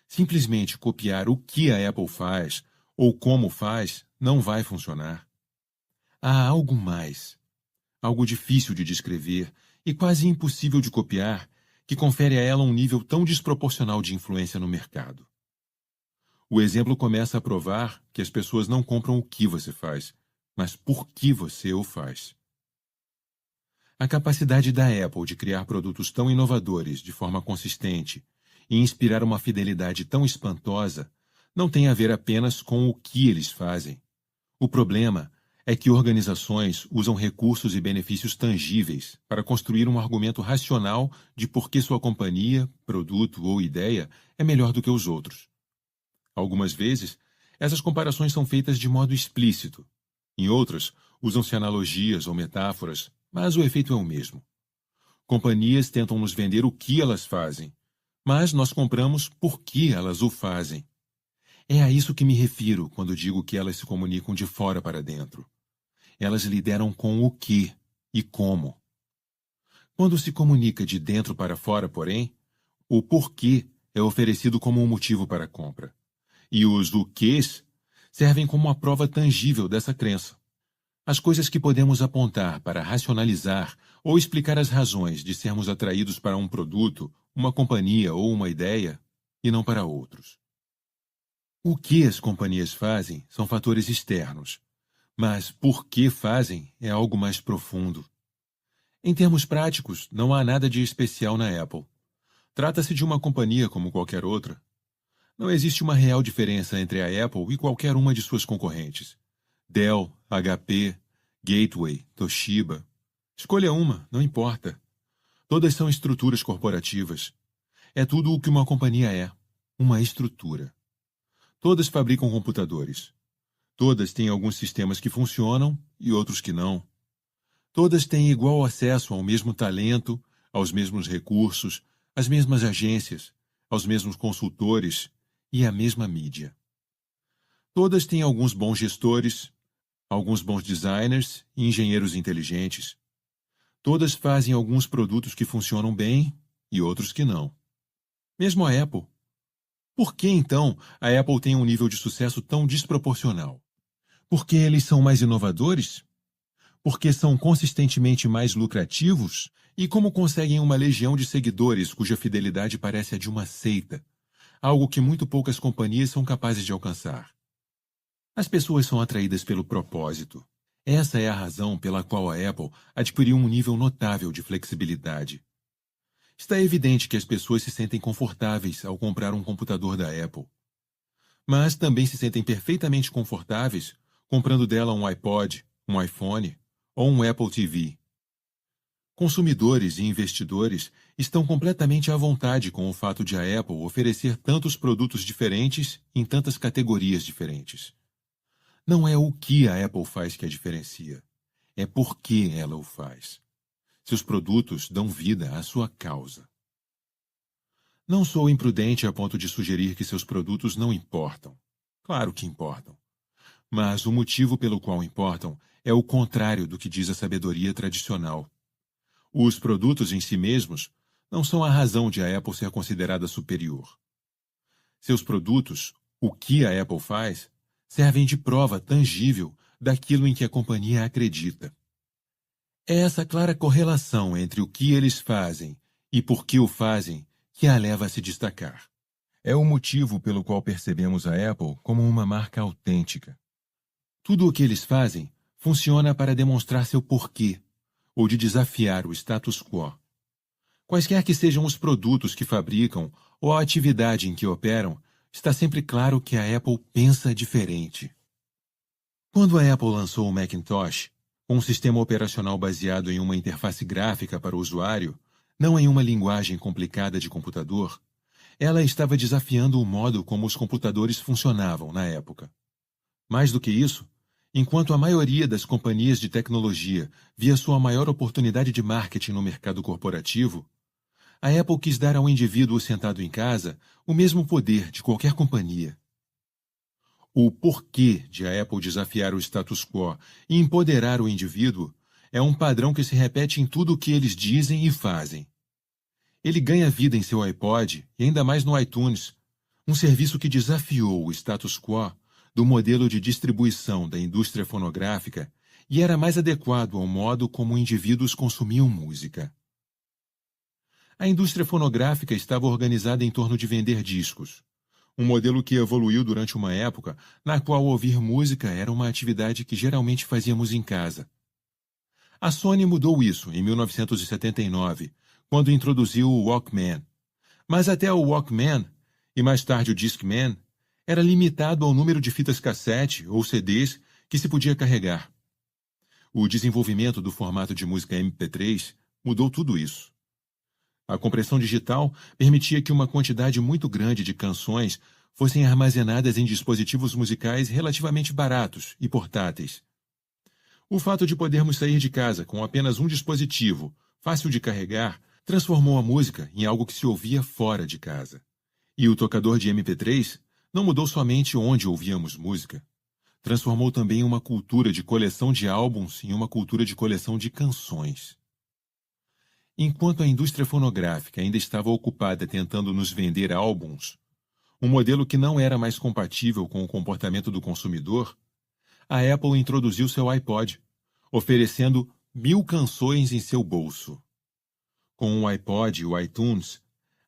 Simplesmente copiar o que a Apple faz ou como faz não vai funcionar. Há algo mais, algo difícil de descrever e quase impossível de copiar, que confere a ela um nível tão desproporcional de influência no mercado. O exemplo começa a provar que as pessoas não compram o que você faz, mas por que você o faz. A capacidade da Apple de criar produtos tão inovadores de forma consistente e inspirar uma fidelidade tão espantosa não tem a ver apenas com o que eles fazem. O problema é que organizações usam recursos e benefícios tangíveis para construir um argumento racional de por que sua companhia, produto ou ideia é melhor do que os outros. Algumas vezes, essas comparações são feitas de modo explícito. Em outras, usam-se analogias ou metáforas, mas o efeito é o mesmo. Companhias tentam nos vender o que elas fazem, mas nós compramos por que elas o fazem. É a isso que me refiro quando digo que elas se comunicam de fora para dentro. Elas lideram com o que e como. Quando se comunica de dentro para fora, porém, o porquê é oferecido como um motivo para a compra. E os o quês servem como uma prova tangível dessa crença. As coisas que podemos apontar para racionalizar ou explicar as razões de sermos atraídos para um produto, uma companhia ou uma ideia, e não para outros. O que as companhias fazem são fatores externos, mas por que fazem é algo mais profundo. Em termos práticos, não há nada de especial na Apple. Trata-se de uma companhia como qualquer outra. Não existe uma real diferença entre a Apple e qualquer uma de suas concorrentes. Dell, HP, Gateway, Toshiba. Escolha uma, não importa. Todas são estruturas corporativas. É tudo o que uma companhia é, uma estrutura. Todas fabricam computadores. Todas têm alguns sistemas que funcionam e outros que não. Todas têm igual acesso ao mesmo talento, aos mesmos recursos, às mesmas agências, aos mesmos consultores e à mesma mídia. Todas têm alguns bons gestores, alguns bons designers e engenheiros inteligentes. Todas fazem alguns produtos que funcionam bem e outros que não. Mesmo a Apple. Por que, então, a Apple tem um nível de sucesso tão desproporcional? Porque eles são mais inovadores? Porque são consistentemente mais lucrativos? E como conseguem uma legião de seguidores cuja fidelidade parece a de uma seita? Algo que muito poucas companhias são capazes de alcançar. As pessoas são atraídas pelo propósito. Essa é a razão pela qual a Apple adquiriu um nível notável de flexibilidade. Está evidente que as pessoas se sentem confortáveis ao comprar um computador da Apple. Mas também se sentem perfeitamente confortáveis comprando dela um iPod, um iPhone ou um Apple TV. Consumidores e investidores estão completamente à vontade com o fato de a Apple oferecer tantos produtos diferentes em tantas categorias diferentes. Não é o que a Apple faz que a diferencia, é por que ela o faz. Seus produtos dão vida à sua causa. Não sou imprudente a ponto de sugerir que seus produtos não importam. Claro que importam. Mas o motivo pelo qual importam é o contrário do que diz a sabedoria tradicional. Os produtos em si mesmos não são a razão de a Apple ser considerada superior. Seus produtos, o que a Apple faz, servem de prova tangível daquilo em que a companhia acredita. É essa clara correlação entre o que eles fazem e por que o fazem que a leva a se destacar. É o motivo pelo qual percebemos a Apple como uma marca autêntica. Tudo o que eles fazem funciona para demonstrar seu porquê, ou de desafiar o status quo. Quaisquer que sejam os produtos que fabricam ou a atividade em que operam, está sempre claro que a Apple pensa diferente. Quando a Apple lançou o Macintosh, um sistema operacional baseado em uma interface gráfica para o usuário, não em uma linguagem complicada de computador, ela estava desafiando o modo como os computadores funcionavam na época. Mais do que isso, enquanto a maioria das companhias de tecnologia via sua maior oportunidade de marketing no mercado corporativo, a Apple quis dar ao indivíduo sentado em casa o mesmo poder de qualquer companhia. O porquê de a Apple desafiar o status quo e empoderar o indivíduo é um padrão que se repete em tudo o que eles dizem e fazem. Ele ganha vida em seu iPod e ainda mais no iTunes, Um serviço que desafiou o status quo do modelo de distribuição da indústria fonográfica e era mais adequado ao modo como indivíduos consumiam música. A indústria fonográfica estava organizada em torno de vender discos, um modelo que evoluiu durante uma época na qual ouvir música era uma atividade que geralmente fazíamos em casa. A Sony mudou isso em 1979, quando introduziu o Walkman. Mas até o Walkman, e mais tarde o Discman, era limitado ao número de fitas cassete ou CDs que se podia carregar. O desenvolvimento do formato de música MP3 mudou tudo isso. A compressão digital permitia que uma quantidade muito grande de canções fossem armazenadas em dispositivos musicais relativamente baratos e portáteis. O fato de podermos sair de casa com apenas um dispositivo, fácil de carregar, transformou a música em algo que se ouvia fora de casa. E o tocador de MP3 não mudou somente onde ouvíamos música. Transformou também uma cultura de coleção de álbuns em uma cultura de coleção de canções. Enquanto a indústria fonográfica ainda estava ocupada tentando nos vender álbuns, um modelo que não era mais compatível com o comportamento do consumidor, a Apple introduziu seu iPod, oferecendo 1000 canções em seu bolso. Com o iPod e o iTunes,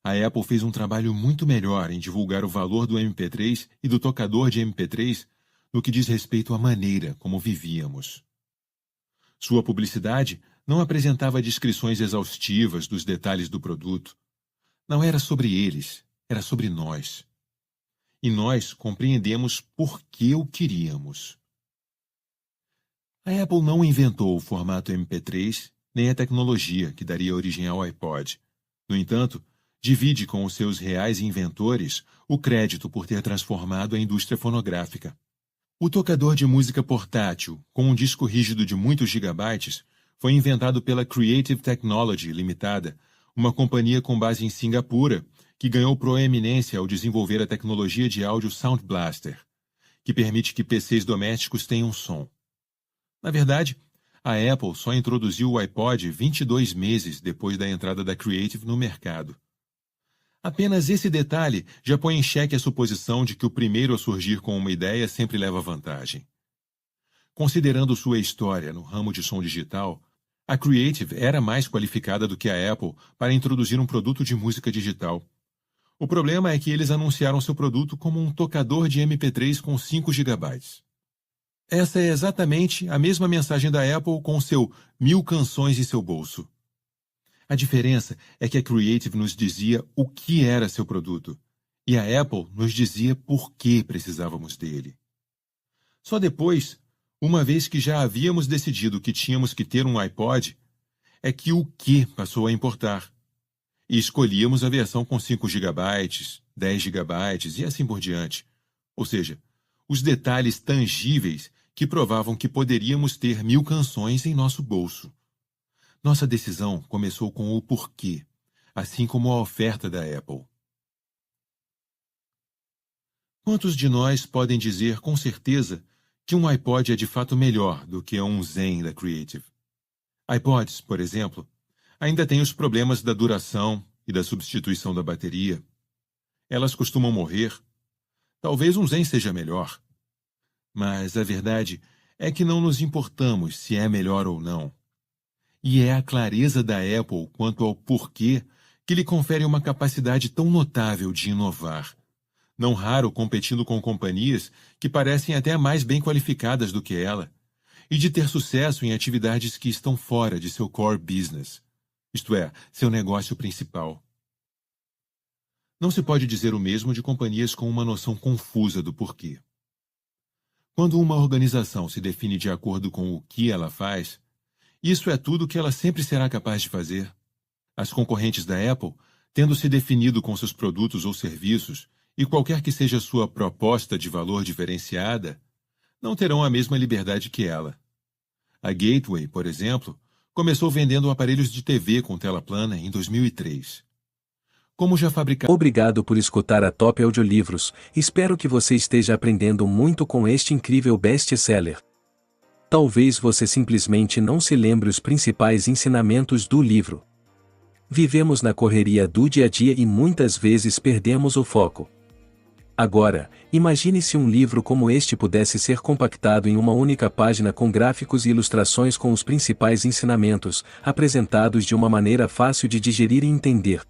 a Apple fez um trabalho muito melhor em divulgar o valor do MP3 e do tocador de MP3 no que diz respeito à maneira como vivíamos. Sua publicidade não apresentava descrições exaustivas dos detalhes do produto. Não era sobre eles, era sobre nós. E nós compreendemos por que o queríamos. A Apple não inventou o formato MP3, nem a tecnologia que daria origem ao iPod. No entanto, divide com os seus reais inventores o crédito por ter transformado a indústria fonográfica. O tocador de música portátil, com um disco rígido de muitos gigabytes, foi inventado pela Creative Technology Limitada, uma companhia com base em Singapura, que ganhou proeminência ao desenvolver a tecnologia de áudio Sound Blaster, que permite que PCs domésticos tenham som. Na verdade, a Apple só introduziu o iPod 22 meses depois da entrada da Creative no mercado. Apenas esse detalhe já põe em xeque a suposição de que o primeiro a surgir com uma ideia sempre leva vantagem. Considerando sua história no ramo de som digital, a Creative era mais qualificada do que a Apple para introduzir um produto de música digital. O problema é que eles anunciaram seu produto como um tocador de MP3 com 5 GB. Essa é exatamente a mesma mensagem da Apple com seu 1000 canções em seu bolso. A diferença é que a Creative nos dizia o que era seu produto, e a Apple nos dizia por que precisávamos dele. Só depois, uma vez que já havíamos decidido que tínhamos que ter um iPod, é que o que passou a importar. E escolhíamos a versão com 5 GB, 10 GB e assim por diante. Ou seja, os detalhes tangíveis que provavam que poderíamos ter 1000 canções em nosso bolso. Nossa decisão começou com o porquê, assim como a oferta da Apple. Quantos de nós podem dizer com certeza que um iPod é de fato melhor do que um Zen da Creative? iPods, por exemplo, ainda têm os problemas da duração e da substituição da bateria. Elas costumam morrer. Talvez um Zen seja melhor. Mas a verdade é que não nos importamos se é melhor ou não. E é a clareza da Apple quanto ao porquê que lhe confere uma capacidade tão notável de inovar, não raro competindo com companhias que parecem até mais bem qualificadas do que ela, e de ter sucesso em atividades que estão fora de seu core business, isto é, seu negócio principal. Não se pode dizer o mesmo de companhias com uma noção confusa do porquê. Quando uma organização se define de acordo com o que ela faz, isso é tudo que ela sempre será capaz de fazer. As concorrentes da Apple, tendo se definido com seus produtos ou serviços, e qualquer que seja sua proposta de valor diferenciada, não terão a mesma liberdade que ela. A Gateway, por exemplo, começou vendendo aparelhos de TV com tela plana em 2003. Como já fabricava... Obrigado por escutar a Top Audiolivros. Espero que você esteja aprendendo muito com este incrível best-seller. Talvez você simplesmente não se lembre os principais ensinamentos do livro. Vivemos na correria do dia a dia e muitas vezes perdemos o foco. Agora, imagine se um livro como este pudesse ser compactado em uma única página com gráficos e ilustrações com os principais ensinamentos, apresentados de uma maneira fácil de digerir e entender.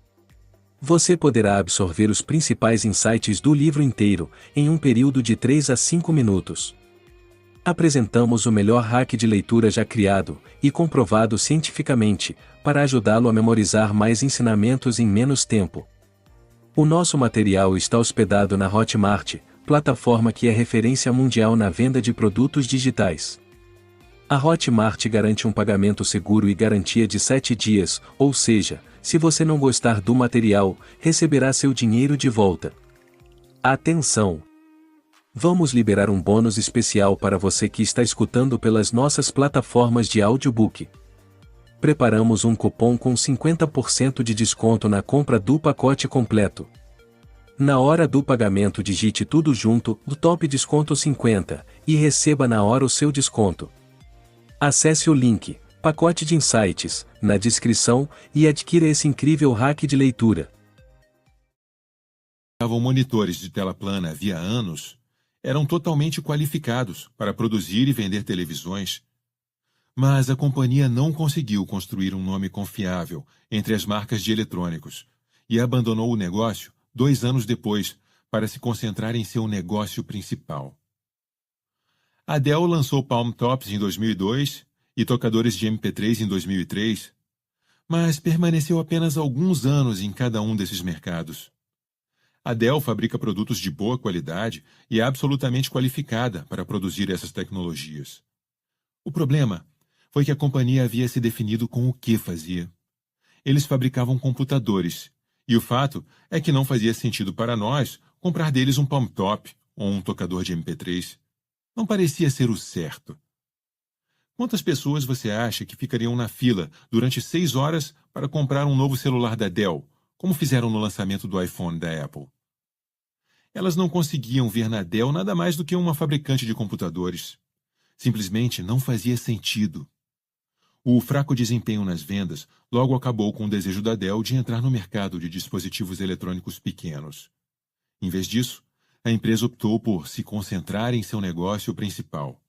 Você poderá absorver os principais insights do livro inteiro, em um período de 3 a 5 minutos. Apresentamos o melhor hack de leitura já criado, e comprovado cientificamente, para ajudá-lo a memorizar mais ensinamentos em menos tempo. O nosso material está hospedado na Hotmart, plataforma que é referência mundial na venda de produtos digitais. A Hotmart garante um pagamento seguro e garantia de 7 dias, ou seja, se você não gostar do material, receberá seu dinheiro de volta. Atenção! Vamos liberar um bônus especial para você que está escutando pelas nossas plataformas de audiobook. Preparamos um cupom com 50% de desconto na compra do pacote completo. Na hora do pagamento digite tudo junto, o top desconto 50, e receba na hora o seu desconto. Acesse o link, pacote de insights, na descrição, e adquira esse incrível hack de leitura. Estavam monitores de tela plana havia anos, eram totalmente qualificados para produzir e vender televisões. Mas a companhia não conseguiu construir um nome confiável entre as marcas de eletrônicos e abandonou o negócio 2 anos depois para se concentrar em seu negócio principal. A Dell lançou Palm Tops em 2002 e tocadores de MP3 em 2003, mas permaneceu apenas alguns anos em cada um desses mercados. A Dell fabrica produtos de boa qualidade e é absolutamente qualificada para produzir essas tecnologias. O problema foi que a companhia havia se definido com o que fazia. Eles fabricavam computadores, e o fato é que não fazia sentido para nós comprar deles um Palm Top ou um tocador de MP3. Não parecia ser o certo. Quantas pessoas você acha que ficariam na fila durante 6 horas para comprar um novo celular da Dell, como fizeram no lançamento do iPhone da Apple? Elas não conseguiam ver na Dell nada mais do que uma fabricante de computadores. Simplesmente não fazia sentido. O fraco desempenho nas vendas logo acabou com o desejo da Dell de entrar no mercado de dispositivos eletrônicos pequenos. Em vez disso, a empresa optou por se concentrar em seu negócio principal.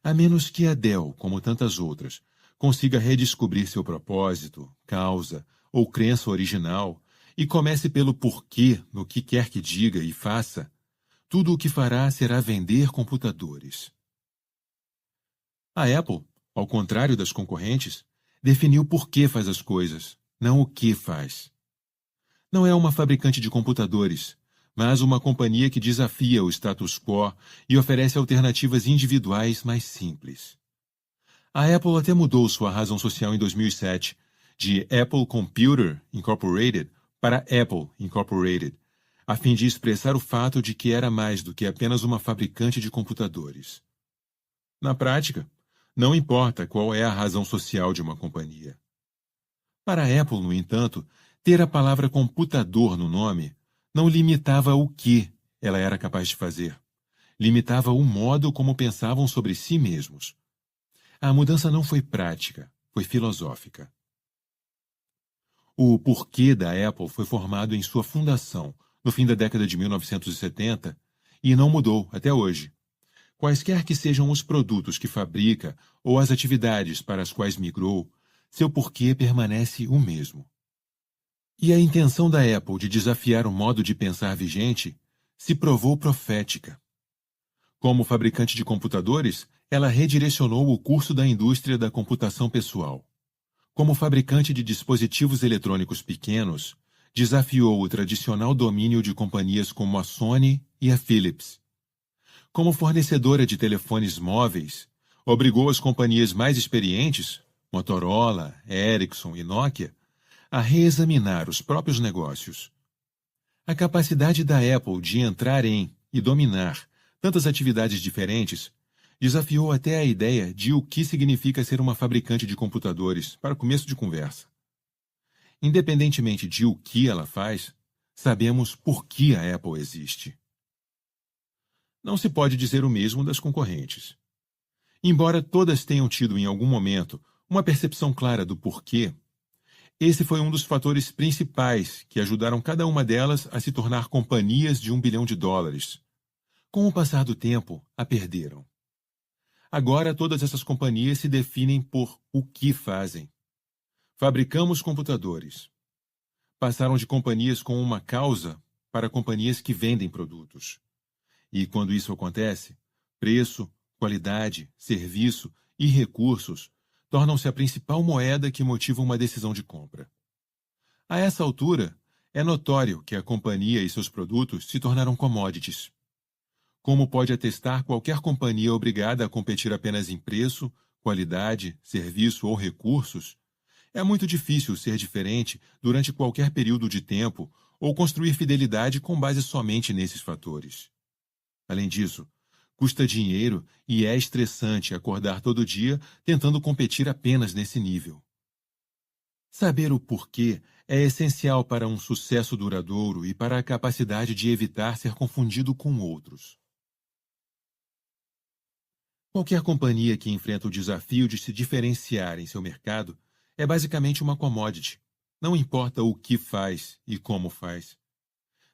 A menos que a Dell, como tantas outras, consiga redescobrir seu propósito, causa ou crença original e comece pelo porquê no que quer que diga e faça, tudo o que fará será vender computadores. A Apple, ao contrário das concorrentes, definiu por que faz as coisas, não o que faz. Não é uma fabricante de computadores, mas uma companhia que desafia o status quo e oferece alternativas individuais mais simples. A Apple até mudou sua razão social em 2007, de Apple Computer Incorporated para Apple Incorporated, a fim de expressar o fato de que era mais do que apenas uma fabricante de computadores. Na prática, não importa qual é a razão social de uma companhia. Para a Apple, no entanto, ter a palavra computador no nome não limitava o que ela era capaz de fazer. Limitava o modo como pensavam sobre si mesmos. A mudança não foi prática, foi filosófica. O porquê da Apple foi formado em sua fundação, no fim da década de 1970, e não mudou até hoje. Quaisquer que sejam os produtos que fabrica ou as atividades para as quais migrou, seu porquê permanece o mesmo. E a intenção da Apple de desafiar o modo de pensar vigente se provou profética. Como fabricante de computadores, ela redirecionou o curso da indústria da computação pessoal. Como fabricante de dispositivos eletrônicos pequenos, desafiou o tradicional domínio de companhias como a Sony e a Philips. Como fornecedora de telefones móveis, obrigou as companhias mais experientes, Motorola, Ericsson e Nokia, a reexaminar os próprios negócios. A capacidade da Apple de entrar em e dominar tantas atividades diferentes desafiou até a ideia de o que significa ser uma fabricante de computadores, para começo de conversa. Independentemente de o que ela faz, sabemos por que a Apple existe. Não se pode dizer o mesmo das concorrentes. Embora todas tenham tido em algum momento uma percepção clara do porquê, Esse foi um dos fatores principais que ajudaram cada uma delas a se tornar companhias de $1 bilhão. Com o passar do tempo, a perderam. Agora, todas essas companhias se definem por o que fazem. Fabricamos computadores. Passaram de companhias com uma causa para companhias que vendem produtos. E quando isso acontece, preço, qualidade, serviço e recursos tornam-se a principal moeda que motiva uma decisão de compra. A essa altura, é notório que a companhia e seus produtos se tornaram commodities. Como pode atestar qualquer companhia obrigada a competir apenas em preço, qualidade, serviço ou recursos, é muito difícil ser diferente durante qualquer período de tempo ou construir fidelidade com base somente nesses fatores. Além disso, custa dinheiro e é estressante acordar todo dia tentando competir apenas nesse nível. Saber o porquê é essencial para um sucesso duradouro e para a capacidade de evitar ser confundido com outros. Qualquer companhia que enfrenta o desafio de se diferenciar em seu mercado é basicamente uma commodity. Não importa o que faz e como faz.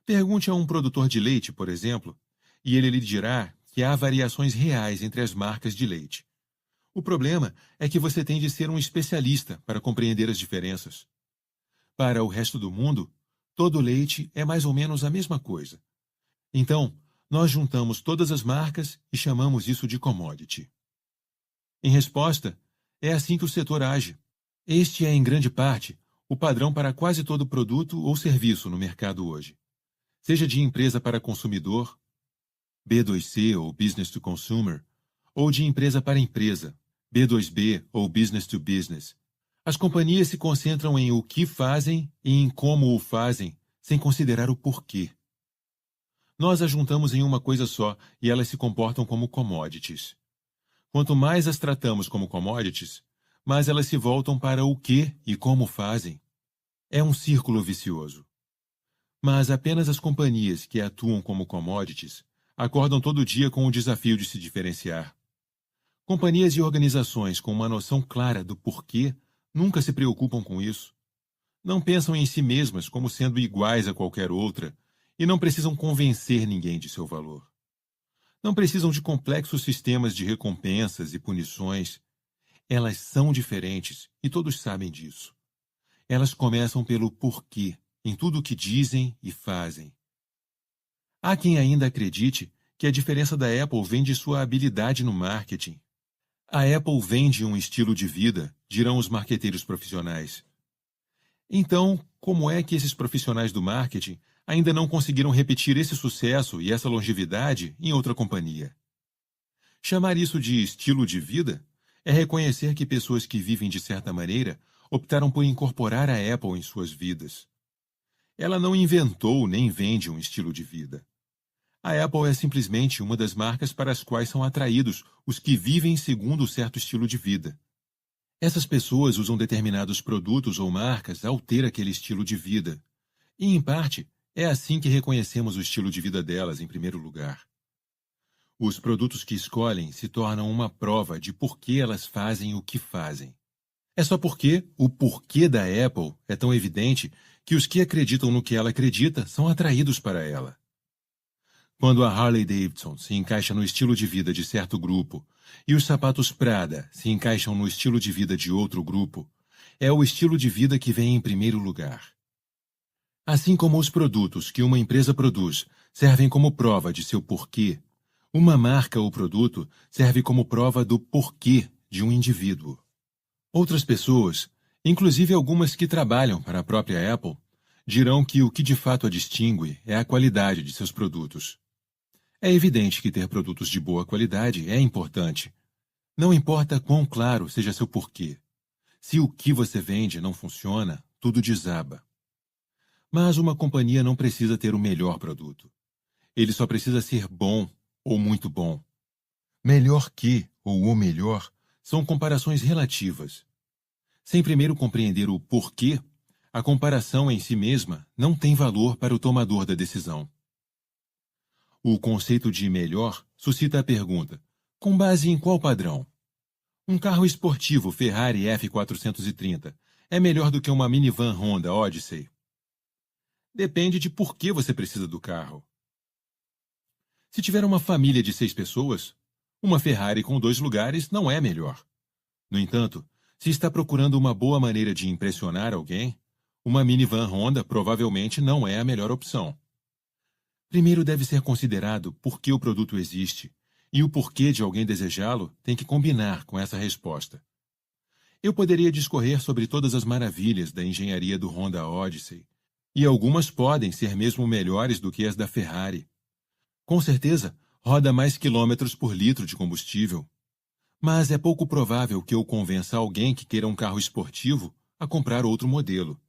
Pergunte a um produtor de leite, por exemplo, e ele lhe dirá que há variações reais entre as marcas de leite. O problema é que você tem de ser um especialista para compreender as diferenças. Para o resto do mundo, todo leite é mais ou menos a mesma coisa. Então, nós juntamos todas as marcas e chamamos isso de commodity. Em resposta, é assim que o setor age. Este é, em grande parte, o padrão para quase todo produto ou serviço no mercado hoje. Seja de empresa para consumidor, B2C ou Business to Consumer, ou de empresa para empresa, B2B ou Business to Business. As companhias se concentram em o que fazem e em como o fazem, sem considerar o porquê. Nós as juntamos em uma coisa só e elas se comportam como commodities. Quanto mais as tratamos como commodities, mais elas se voltam para o que e como fazem. É um círculo vicioso. Mas apenas as companhias que atuam como commodities acordam todo dia com o desafio de se diferenciar. Companhias e organizações com uma noção clara do porquê nunca se preocupam com isso. Não pensam em si mesmas como sendo iguais a qualquer outra e não precisam convencer ninguém de seu valor. Não precisam de complexos sistemas de recompensas e punições. Elas são diferentes e todos sabem disso. Elas começam pelo porquê em tudo o que dizem e fazem. Há quem ainda acredite que a diferença da Apple vem de sua habilidade no marketing. A Apple vende um estilo de vida, dirão os marqueteiros profissionais. Então, como é que esses profissionais do marketing ainda não conseguiram repetir esse sucesso e essa longevidade em outra companhia? Chamar isso de estilo de vida é reconhecer que pessoas que vivem de certa maneira optaram por incorporar a Apple em suas vidas. Ela não inventou nem vende um estilo de vida. A Apple é simplesmente uma das marcas para as quais são atraídos os que vivem segundo certo estilo de vida. Essas pessoas usam determinados produtos ou marcas ao ter aquele estilo de vida. E, em parte, é assim que reconhecemos o estilo de vida delas em primeiro lugar. Os produtos que escolhem se tornam uma prova de por que elas fazem o que fazem. É só porque o porquê da Apple é tão evidente que os que acreditam no que ela acredita são atraídos para ela. Quando a Harley Davidson se encaixa no estilo de vida de certo grupo e os sapatos Prada se encaixam no estilo de vida de outro grupo, é o estilo de vida que vem em primeiro lugar. Assim como os produtos que uma empresa produz servem como prova de seu porquê, uma marca ou produto serve como prova do porquê de um indivíduo. Outras pessoas, inclusive algumas que trabalham para a própria Apple, dirão que o que de fato a distingue é a qualidade de seus produtos. É evidente que ter produtos de boa qualidade é importante. Não importa quão claro seja seu porquê. Se o que você vende não funciona, tudo desaba. Mas uma companhia não precisa ter o melhor produto. Ele só precisa ser bom ou muito bom. Melhor que ou o melhor são comparações relativas. Sem primeiro compreender o porquê, a comparação em si mesma não tem valor para o tomador da decisão. O conceito de melhor suscita a pergunta: com base em qual padrão? Um carro esportivo Ferrari F430 é melhor do que uma minivan Honda Odyssey? Depende de por que você precisa do carro. Se tiver uma família de 6 pessoas, uma Ferrari com 2 lugares não é melhor. No entanto, se está procurando uma boa maneira de impressionar alguém, uma minivan Honda provavelmente não é a melhor opção. Primeiro deve ser considerado por que o produto existe, e o porquê de alguém desejá-lo tem que combinar com essa resposta. Eu poderia discorrer sobre todas as maravilhas da engenharia do Honda Odyssey, e algumas podem ser mesmo melhores do que as da Ferrari. Com certeza, roda mais quilômetros por litro de combustível. Mas é pouco provável que eu convença alguém que queira um carro esportivo a comprar outro modelo.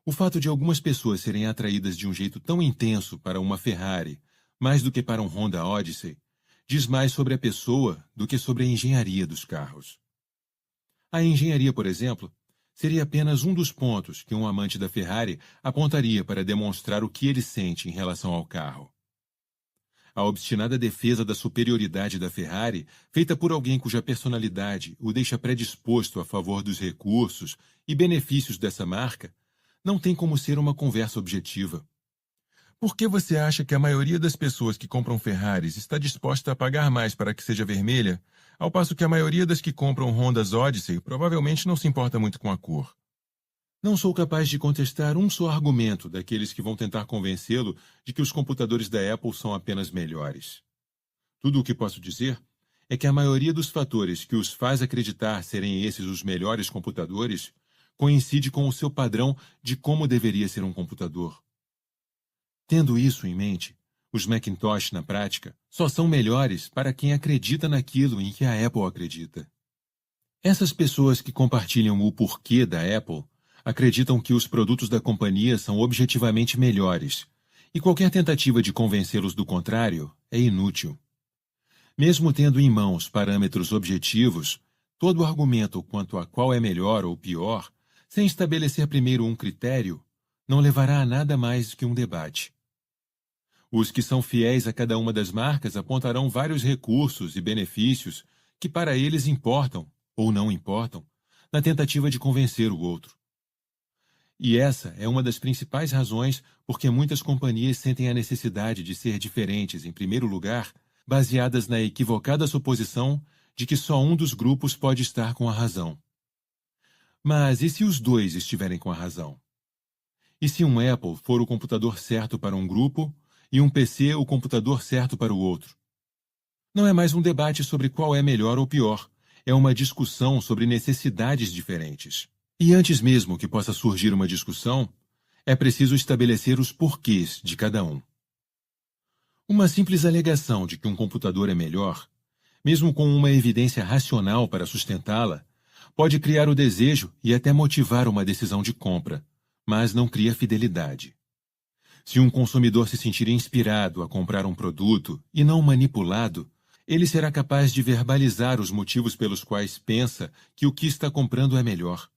O fato de algumas pessoas serem atraídas de um jeito tão intenso para uma Ferrari, mais do que para um Honda Odyssey, diz mais sobre a pessoa do que sobre a engenharia dos carros. A engenharia, por exemplo, seria apenas um dos pontos que um amante da Ferrari apontaria para demonstrar o que ele sente em relação ao carro. A obstinada defesa da superioridade da Ferrari, feita por alguém cuja personalidade o deixa predisposto a favor dos recursos e benefícios dessa marca, não tem como ser uma conversa objetiva. Por que você acha que a maioria das pessoas que compram Ferraris está disposta a pagar mais para que seja vermelha, ao passo que a maioria das que compram Hondas Odyssey provavelmente não se importa muito com a cor? Não sou capaz de contestar um só argumento daqueles que vão tentar convencê-lo de que os computadores da Apple são apenas melhores. Tudo o que posso dizer é que a maioria dos fatores que os faz acreditar serem esses os melhores computadores coincide com o seu padrão de como deveria ser um computador. Tendo isso em mente, os Macintosh, na prática, só são melhores para quem acredita naquilo em que a Apple acredita. Essas pessoas que compartilham o porquê da Apple acreditam que os produtos da companhia são objetivamente melhores, e qualquer tentativa de convencê-los do contrário é inútil. Mesmo tendo em mãos parâmetros objetivos, todo argumento quanto a qual é melhor ou pior, sem estabelecer primeiro um critério, não levará a nada mais que um debate. Os que são fiéis a cada uma das marcas apontarão vários recursos e benefícios que para eles importam, ou não importam, na tentativa de convencer o outro. E essa é uma das principais razões por que muitas companhias sentem a necessidade de ser diferentes, em primeiro lugar, baseadas na equivocada suposição de que só um dos grupos pode estar com a razão. Mas e se os dois estiverem com a razão? E se um Apple for o computador certo para um grupo e um PC o computador certo para o outro? Não é mais um debate sobre qual é melhor ou pior, é uma discussão sobre necessidades diferentes. E antes mesmo que possa surgir uma discussão, é preciso estabelecer os porquês de cada um. Uma simples alegação de que um computador é melhor, mesmo com uma evidência racional para sustentá-la, pode criar o desejo e até motivar uma decisão de compra, mas não cria fidelidade. Se um consumidor se sentir inspirado a comprar um produto e não manipulado, ele será capaz de verbalizar os motivos pelos quais pensa que o que está comprando é melhor.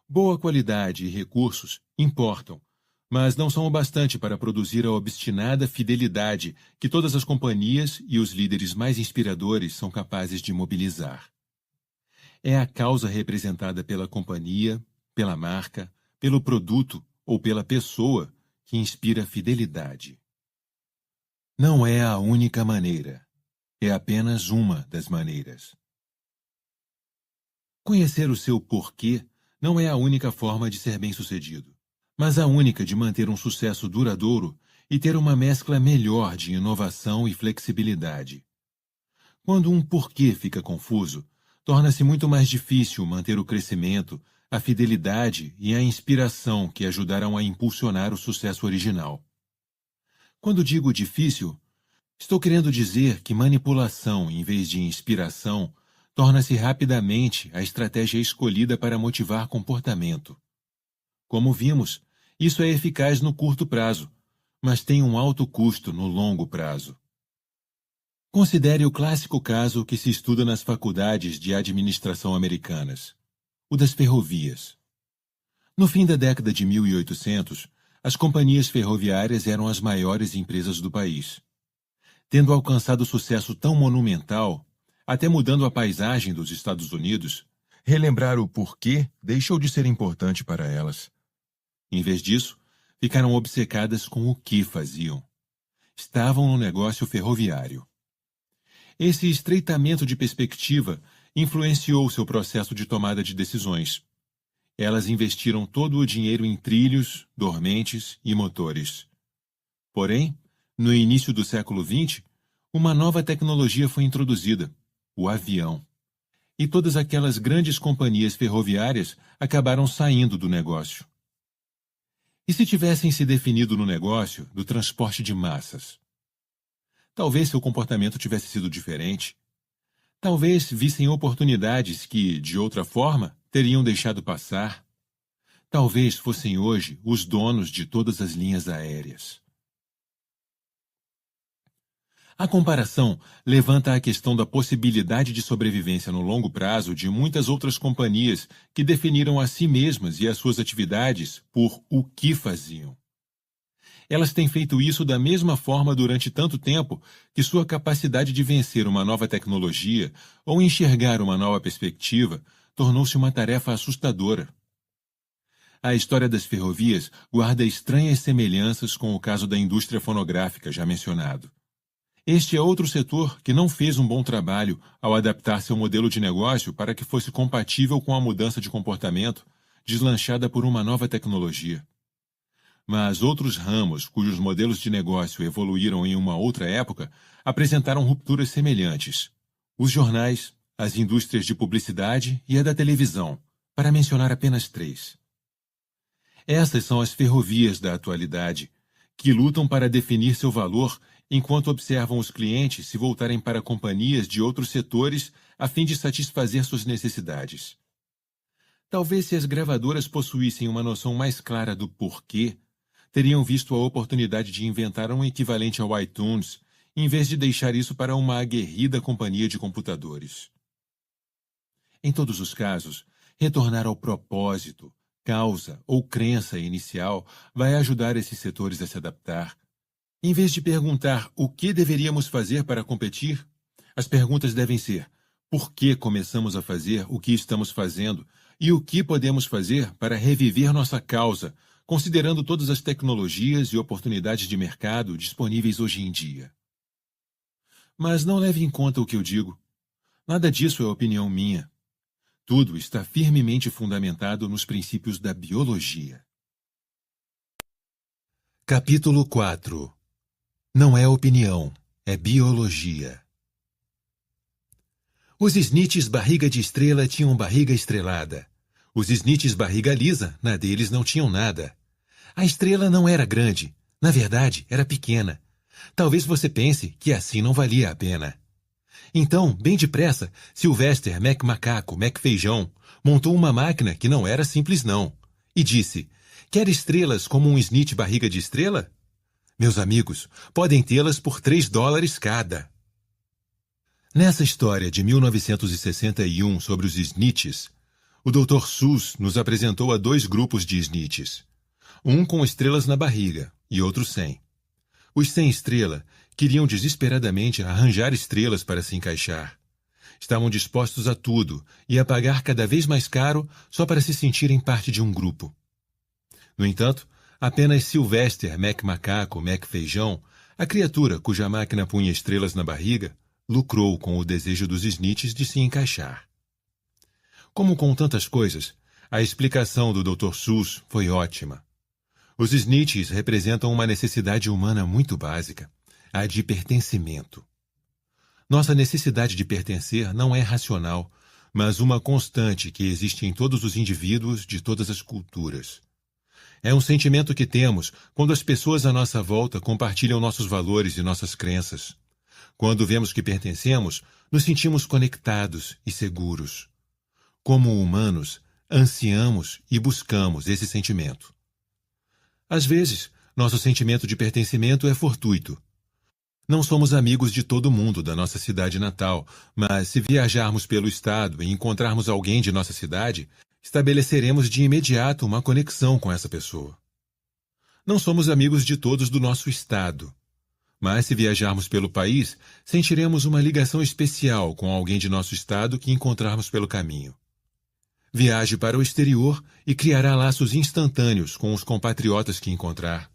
Boa qualidade e recursos importam, mas não são o bastante para produzir a obstinada fidelidade que todas as companhias e os líderes mais inspiradores são capazes de mobilizar. É a causa representada pela companhia, pela marca, pelo produto ou pela pessoa que inspira fidelidade. Não é a única maneira, é apenas uma das maneiras. Conhecer o seu porquê não é a única forma de ser bem-sucedido, mas a única de manter um sucesso duradouro e ter uma mescla melhor de inovação e flexibilidade. Quando um porquê fica confuso, torna-se muito mais difícil manter o crescimento, a fidelidade e a inspiração que ajudaram a impulsionar o sucesso original. Quando digo difícil, estou querendo dizer que manipulação em vez de inspiração torna-se rapidamente a estratégia escolhida para motivar comportamento. Como vimos, isso é eficaz no curto prazo, mas tem um alto custo no longo prazo. Considere o clássico caso que se estuda nas faculdades de administração americanas, o das ferrovias. No fim da década de 1800, as companhias ferroviárias eram as maiores empresas do país. Tendo alcançado sucesso tão monumental, até mudando a paisagem dos Estados Unidos, Relembrar o porquê deixou de ser importante para elas. Em vez disso, ficaram obcecadas com o que faziam. Estavam no negócio ferroviário. Esse estreitamento de perspectiva influenciou seu processo de tomada de decisões. Elas investiram todo o dinheiro em trilhos, dormentes e motores. Porém, no início do século XX, uma nova tecnologia foi introduzida, o avião. E todas aquelas grandes companhias ferroviárias acabaram saindo do negócio. E se tivessem se definido no negócio do transporte de massas? Talvez seu comportamento tivesse sido diferente. Talvez vissem oportunidades que, de outra forma, teriam deixado passar. Talvez fossem hoje os donos de todas as linhas aéreas. A comparação levanta a questão da possibilidade de sobrevivência no longo prazo de muitas outras companhias que definiram a si mesmas e as suas atividades por o que faziam. Elas têm feito isso da mesma forma durante tanto tempo que sua capacidade de vencer uma nova tecnologia ou enxergar uma nova perspectiva tornou-se uma tarefa assustadora. A história das ferrovias guarda estranhas semelhanças com o caso da indústria fonográfica já mencionado. Este é outro setor que não fez um bom trabalho ao adaptar seu modelo de negócio para que fosse compatível com a mudança de comportamento deslanchada por uma nova tecnologia. Mas outros ramos, cujos modelos de negócio evoluíram em uma outra época, apresentaram rupturas semelhantes. Os jornais, as indústrias de publicidade e a da televisão, para mencionar apenas 3. Essas são as ferrovias da atualidade, que lutam para definir seu valor enquanto observam os clientes se voltarem para companhias de outros setores a fim de satisfazer suas necessidades. Talvez se as gravadoras possuíssem uma noção mais clara do porquê, teriam visto a oportunidade de inventar um equivalente ao iTunes, em vez de deixar isso para uma aguerrida companhia de computadores. Em todos os casos, retornar ao propósito, causa ou crença inicial vai ajudar esses setores a se adaptar. Em vez de perguntar o que deveríamos fazer para competir, as perguntas devem ser: por que começamos a fazer o que estamos fazendo e o que podemos fazer para reviver nossa causa, considerando todas as tecnologias e oportunidades de mercado disponíveis hoje em dia. Mas não leve em conta o que eu digo. Nada disso é opinião minha. Tudo está firmemente fundamentado nos princípios da biologia. Capítulo 4. Não é opinião, é biologia. Os snitches barriga de estrela tinham barriga estrelada. Os snitches barriga lisa, na deles não tinham nada. A estrela não era grande, na verdade, era pequena. Talvez você pense que assim não valia a pena. Então, bem depressa, Sylvester Macaco Feijão montou uma máquina que não era simples não, e disse: quer estrelas como um snitch barriga de estrela? Meus amigos, podem tê-las por $3 cada. Nessa história de 1961 sobre os snitches, o Dr. Seuss nos apresentou a 2 grupos de snitches. Um com estrelas na barriga e outro sem. Os sem estrela queriam desesperadamente arranjar estrelas para se encaixar. Estavam dispostos a tudo e a pagar cada vez mais caro só para se sentirem parte de um grupo. No entanto, apenas Sylvester Macaco Feijão, a criatura cuja máquina punha estrelas na barriga, lucrou com o desejo dos snitches de se encaixar. Como com tantas coisas, a explicação do Dr. Seuss foi ótima. Os snitches representam uma necessidade humana muito básica, a de pertencimento. Nossa necessidade de pertencer não é racional, mas uma constante que existe em todos os indivíduos de todas as culturas. É um sentimento que temos quando as pessoas à nossa volta compartilham nossos valores e nossas crenças. Quando vemos que pertencemos, nos sentimos conectados e seguros. Como humanos, ansiamos e buscamos esse sentimento. Às vezes, nosso sentimento de pertencimento é fortuito. Não somos amigos de todo mundo da nossa cidade natal, mas se viajarmos pelo estado e encontrarmos alguém de nossa cidade, estabeleceremos de imediato uma conexão com essa pessoa. Não somos amigos de todos do nosso estado, mas se viajarmos pelo país, sentiremos uma ligação especial com alguém de nosso estado que encontrarmos pelo caminho. Viaje para o exterior e criará laços instantâneos com os compatriotas que encontrar.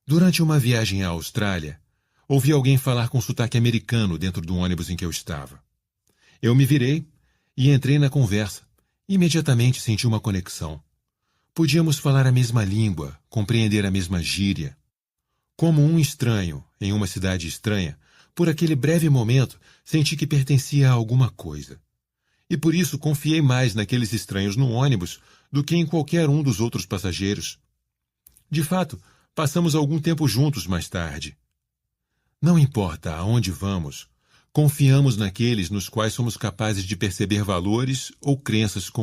Durante uma viagem à Austrália, ouvi alguém falar com sotaque americano dentro do ônibus em que eu estava. Eu me virei e entrei na conversa. Imediatamente senti uma conexão. Podíamos falar a mesma língua, compreender a mesma gíria. Como um estranho em uma cidade estranha, por aquele breve momento senti que pertencia a alguma coisa. E por isso confiei mais naqueles estranhos no ônibus do que em qualquer um dos outros passageiros. De fato, passamos algum tempo juntos mais tarde. Não importa aonde vamos, confiamos naqueles nos quais somos capazes de perceber valores ou crenças comuns.